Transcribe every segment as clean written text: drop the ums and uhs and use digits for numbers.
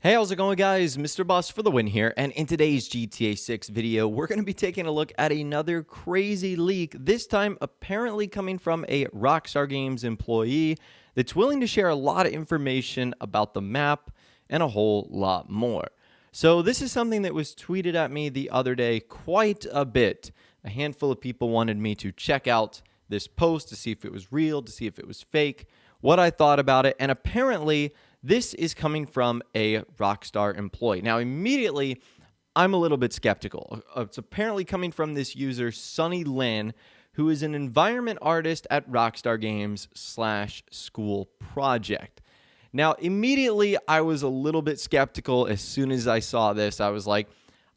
Hey, how's it going, guys? Mr. Boss for the win here, and in today's GTA 6 video, we're going to be taking a look at another crazy leak, this time apparently coming from a Rockstar Games employee that's willing to share a lot of information about the map and a whole lot more. So this is something that was tweeted at me the other day quite a bit. A handful of people wanted me to check out this post to see if it was real, to see if it was fake, what I thought about it, and apparently this is coming from a Rockstar employee. Now, immediately, I'm a little bit skeptical. It's apparently coming from this user, Sunny Lin, who is an environment artist at Rockstar Games / school project. Now, immediately, I was a little bit skeptical as soon as I saw this. I was like,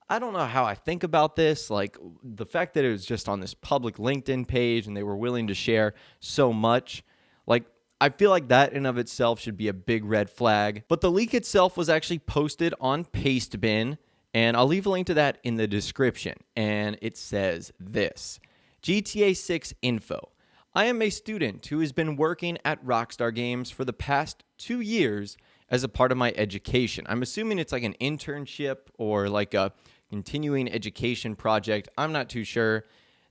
I don't know how I think about this. Like, the fact that it was just on this public LinkedIn page and they were willing to share so much, like, I feel like that in of itself should be a big red flag. But the leak itself was actually posted on Pastebin, and I'll leave a link to that in the description. And it says this: GTA 6 info. I am a student who has been working at Rockstar Games for the past 2 years as a part of my education. I'm assuming it's like an internship or like a continuing education project. I'm not too sure.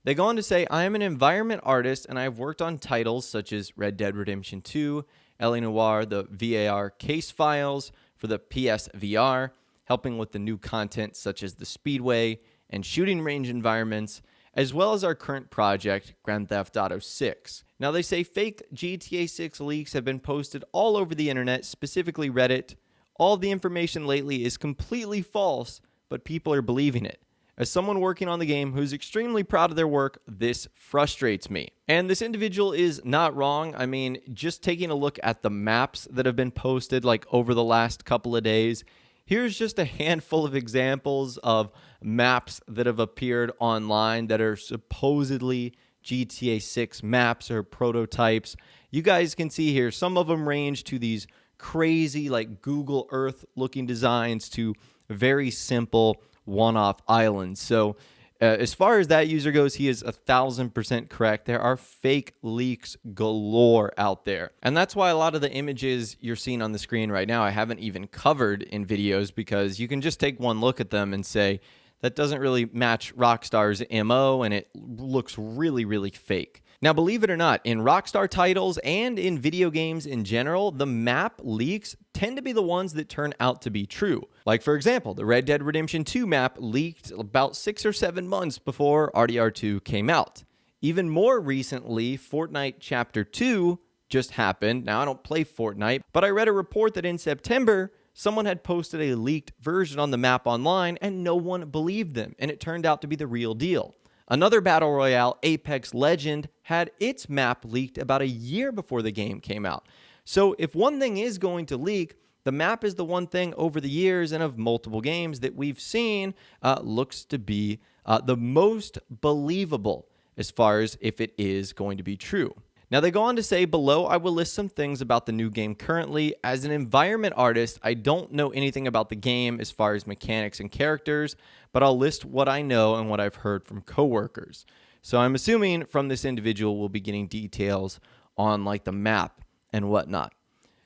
They go on to say, I am an environment artist and I have worked on titles such as Red Dead Redemption 2, L.A. Noire, the VAR case files for the PSVR, helping with the new content such as the Speedway and shooting range environments, as well as our current project, Grand Theft Auto 6. Now they say fake GTA 6 leaks have been posted all over the internet, specifically Reddit. All the information lately is completely false, but people are believing it. As someone working on the game who's extremely proud of their work, this frustrates me. And this individual is not wrong. I mean, just taking a look at the maps that have been posted like over the last couple of days, here's just a handful of examples of maps that have appeared online that are supposedly GTA 6 maps or prototypes. You guys can see here, some of them range to these crazy like Google Earth looking designs to very simple one-off islands. So as far as that user goes, he is 1,000% correct. There are fake leaks galore out there. And that's why a lot of the images you're seeing on the screen right now, I haven't even covered in videos, because you can just take one look at them and say, that doesn't really match Rockstar's MO, and it looks really, really fake. Now, believe it or not, in Rockstar titles and in video games in general, the map leaks tend to be the ones that turn out to be true. Like, for example, the Red Dead Redemption 2 map leaked about 6 or 7 months before RDR2 came out. Even more recently, Fortnite Chapter 2 just happened. Now, I don't play Fortnite, but I read a report that in September, someone had posted a leaked version on the map online and no one believed them, and it turned out to be the real deal. Another battle royale, Apex Legend, had its map leaked about a year before the game came out. So if one thing is going to leak, the map is the one thing over the years and of multiple games that we've seen looks to be the most believable as far as if it is going to be true. Now, they go on to say, below, I will list some things about the new game currently. As an environment artist, I don't know anything about the game as far as mechanics and characters, but I'll list what I know and what I've heard from coworkers. So I'm assuming from this individual we'll be getting details on like the map and whatnot.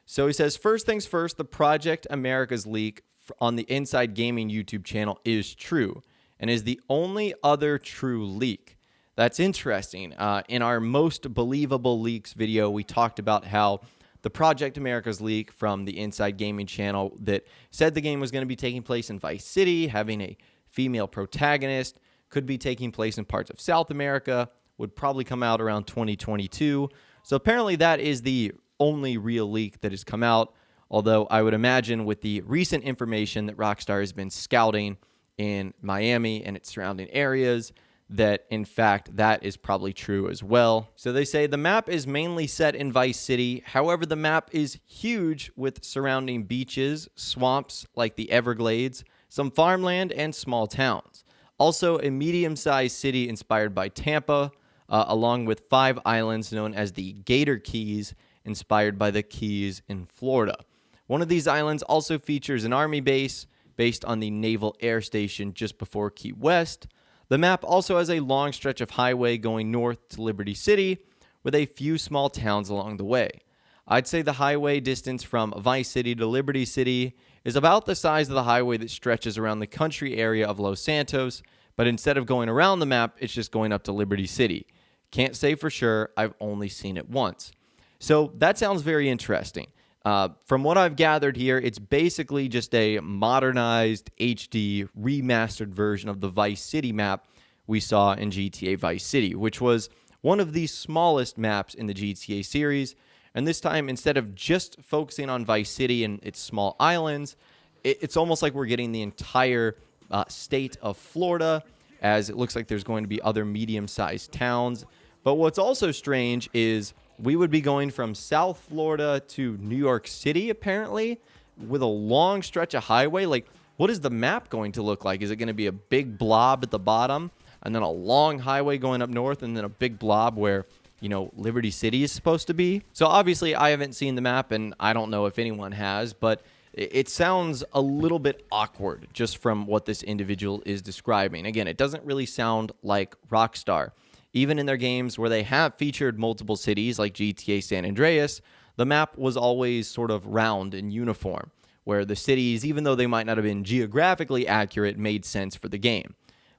So he says, first things first, the Project America's leak on the Inside Gaming YouTube channel is true and is the only other true leak. That's interesting. In our most believable leaks video, we talked about how the Project America's leak from the Inside Gaming channel that said the game was going to be taking place in Vice City, having a female protagonist, could be taking place in parts of South America, would probably come out around 2022. So apparently that is the only real leak that has come out, although I would imagine with the recent information that Rockstar has been scouting in Miami and its surrounding areas, that in fact that is probably true as well. So they say the map is mainly set in Vice City. However, the map is huge with surrounding beaches, swamps like the Everglades, some farmland, and small towns. Also a medium-sized city inspired by Tampa, along with 5 islands known as the Gator Keys, inspired by the Keys in Florida. One of these islands also features an army base based on the Naval Air Station just before Key West. The map also has a long stretch of highway going north to Liberty City, with a few small towns along the way. I'd say the highway distance from Vice City to Liberty City is about the size of the highway that stretches around the country area of Los Santos, but instead of going around the map, it's just going up to Liberty City. Can't say for sure, I've only seen it once. So that sounds very interesting. From what I've gathered here, it's basically just a modernized HD remastered version of the Vice City map we saw in GTA Vice City, which was one of the smallest maps in the GTA series. And this time, instead of just focusing on Vice City and its small islands, it's almost like we're getting the entire state of Florida, as it looks like there's going to be other medium-sized towns. But what's also strange is we would be going from South Florida to New York City, apparently, with a long stretch of highway. Like, what is the map going to look like? Is it going to be a big blob at the bottom, and then a long highway going up north, and then a big blob where, you know, Liberty City is supposed to be? So obviously I haven't seen the map, and I don't know if anyone has, but it sounds a little bit awkward just from what this individual is describing. Again, it doesn't really sound like Rockstar. Even in their games where they have featured multiple cities like GTA San Andreas, the map was always sort of round and uniform, where the cities, even though they might not have been geographically accurate, made sense for the game.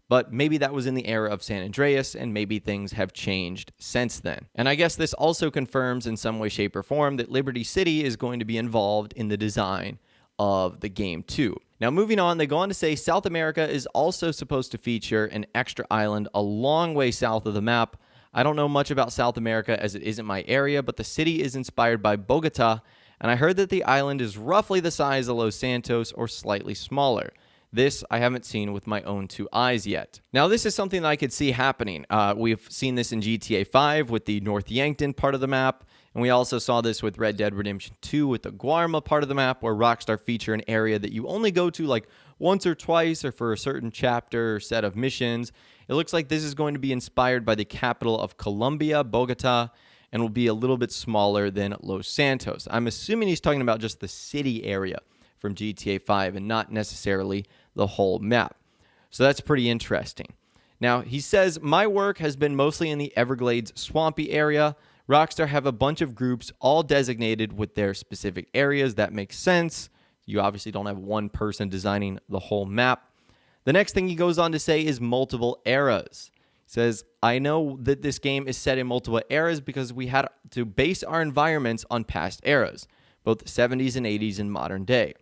But maybe that was in the era of San Andreas, and maybe things have changed since then. And I guess this also confirms in some way, shape, or form that Liberty City is going to be involved in the design of the game too. Now, moving on, they go on to say South America is also supposed to feature an extra island a long way south of the map. I don't know much about South America as it isn't my area, but the city is inspired by Bogota, and I heard that the island is roughly the size of Los Santos or slightly smaller. This I haven't seen with my own two eyes yet. Now, this is something that I could see happening. We've seen this in GTA 5 with the North Yankton part of the map, and we also saw this with Red Dead Redemption 2 with the Guarma part of the map, where Rockstar feature an area that you only go to like once or twice or for a certain chapter or set of missions. It looks like this is going to be inspired by the capital of Colombia, Bogota, and will be a little bit smaller than Los Santos. I'm assuming he's talking about just the city area from GTA 5 and not necessarily the whole map. So that's pretty interesting. Now, he says, my work has been mostly in the Everglades swampy area. Rockstar have a bunch of groups all designated with their specific areas. That makes sense. You obviously don't have one person designing the whole map. The next thing he goes on to say is multiple eras. He says, I know that this game is set in multiple eras because we had to base our environments on past eras, both the 70s and 80s and modern day.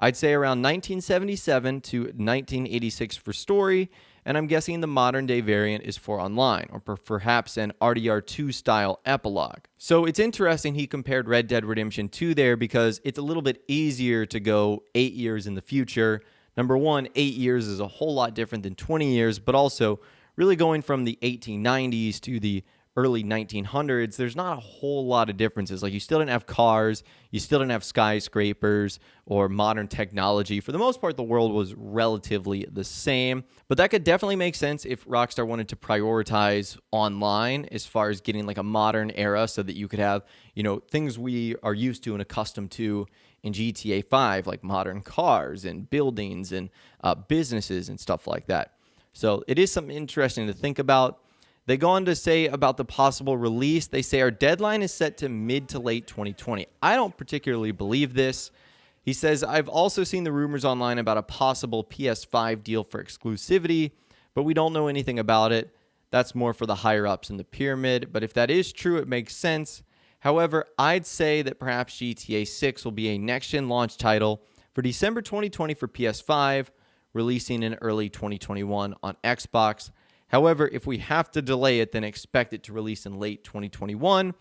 I'd say around 1977 to 1986 for story, and I'm guessing the modern day variant is for online, or perhaps an RDR2 style epilogue. So it's interesting he compared Red Dead Redemption 2 there because it's a little bit easier to go 8 years in the future. Number one, 8 years is a whole lot different than 20 years, but also really going from the 1890s to the early 1900s, there's not a whole lot of differences. Like, you still didn't have cars, you still didn't have skyscrapers or modern technology. For the most part, the world was relatively the same, but that could definitely make sense if Rockstar wanted to prioritize online as far as getting like a modern era so that you could have, you know, things we are used to and accustomed to in GTA 5, like modern cars and buildings and businesses and stuff like that. So it is something interesting to think about. They go on to say about the possible release, they say our deadline is set to mid to late 2020. I don't particularly believe this. He says, I've also seen the rumors online about a possible PS5 deal for exclusivity, but we don't know anything about it. That's more for the higher-ups in the pyramid, but if that is true, it makes sense. However, I'd say that perhaps GTA 6 will be a next-gen launch title for December 2020 for PS5, releasing in early 2021 on Xbox. However, if we have to delay it, then expect it to release in late 2021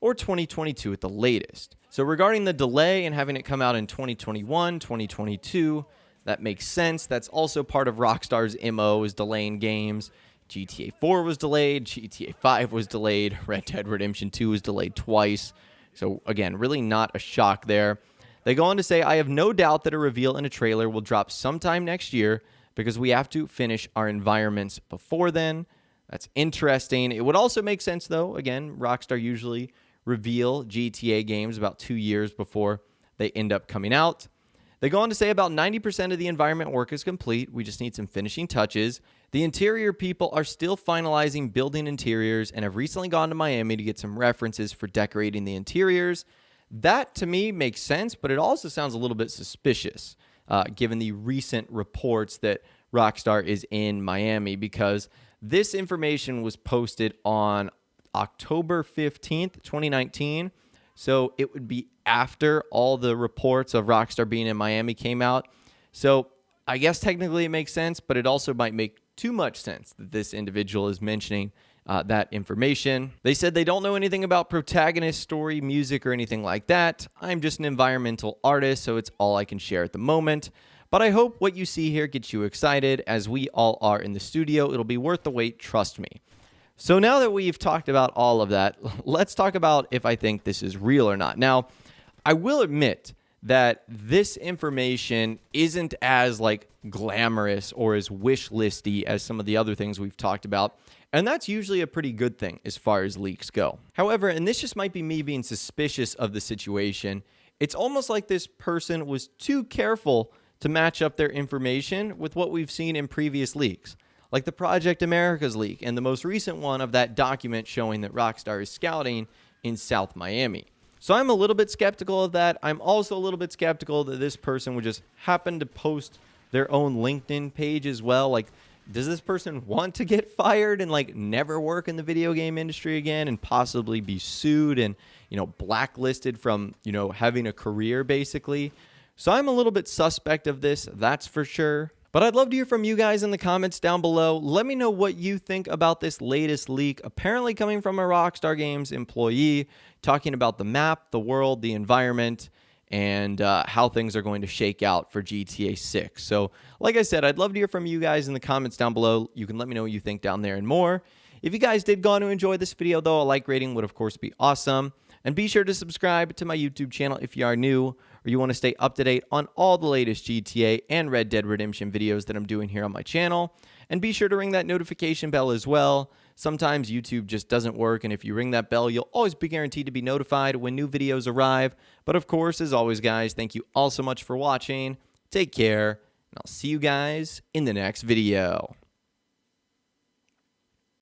or 2022 at the latest. So regarding the delay and having it come out in 2021, 2022, that makes sense. That's also part of Rockstar's MO, is delaying games. GTA 4 was delayed, GTA 5 was delayed, Red Dead Redemption 2 was delayed twice. So again, really not a shock there. They go on to say, I have no doubt that a reveal in a trailer will drop sometime next year, because we have to finish our environments before then. That's interesting. It would also make sense, though. Again, Rockstar usually reveal GTA games about 2 years before they end up coming out. They go on to say about 90% of the environment work is complete. We just need some finishing touches. The interior people are still finalizing building interiors and have recently gone to Miami to get some references for decorating the interiors. That, to me, makes sense, but it also sounds a little bit suspicious. given the recent reports that Rockstar is in Miami, because this information was posted on October 15th, 2019. So it would be after all the reports of Rockstar being in Miami came out. So I guess technically it makes sense, but it also might make too much sense that this individual is mentioning that information. They said they don't know anything about protagonist, story, music, or anything like that. I'm just an environmental artist, so it's all I can share at the moment. But I hope what you see here gets you excited, as we all are in the studio. It'll be worth the wait, trust me. So now that we've talked about all of that, let's talk about if I think this is real or not. Now, I will admit that this information isn't as glamorous or as wish listy as some of the other things we've talked about. And that's usually a pretty good thing as far as leaks go. However, and this just might be me being suspicious of the situation, it's almost like this person was too careful to match up their information with what we've seen in previous leaks, like the Project Americas leak and the most recent one of that document showing that Rockstar is scouting in South Miami. So I'm a little bit skeptical of that. I'm also a little bit skeptical that this person would just happen to post their own LinkedIn page as well. Like, does this person want to get fired and never work in the video game industry again and possibly be sued and, blacklisted from, having a career basically? So I'm a little bit suspect of this, that's for sure. But I'd love to hear from you guys in the comments down below. Let me know what you think about this latest leak, apparently coming from a Rockstar Games employee, talking about the map, the world, the environment, and how things are going to shake out for GTA 6. So, like I said, I'd love to hear from you guys in the comments down below. You can let me know what you think down there and more. If you guys did go on to enjoy this video, though, a like rating would, of course, be awesome. And be sure to subscribe to my YouTube channel if you are new or you want to stay up to date on all the latest GTA and Red Dead Redemption videos that I'm doing here on my channel. And be sure to ring that notification bell as well. Sometimes YouTube just doesn't work, and if you ring that bell, you'll always be guaranteed to be notified when new videos arrive. But of course, as always, guys, thank you all so much for watching. Take care, and I'll see you guys in the next video.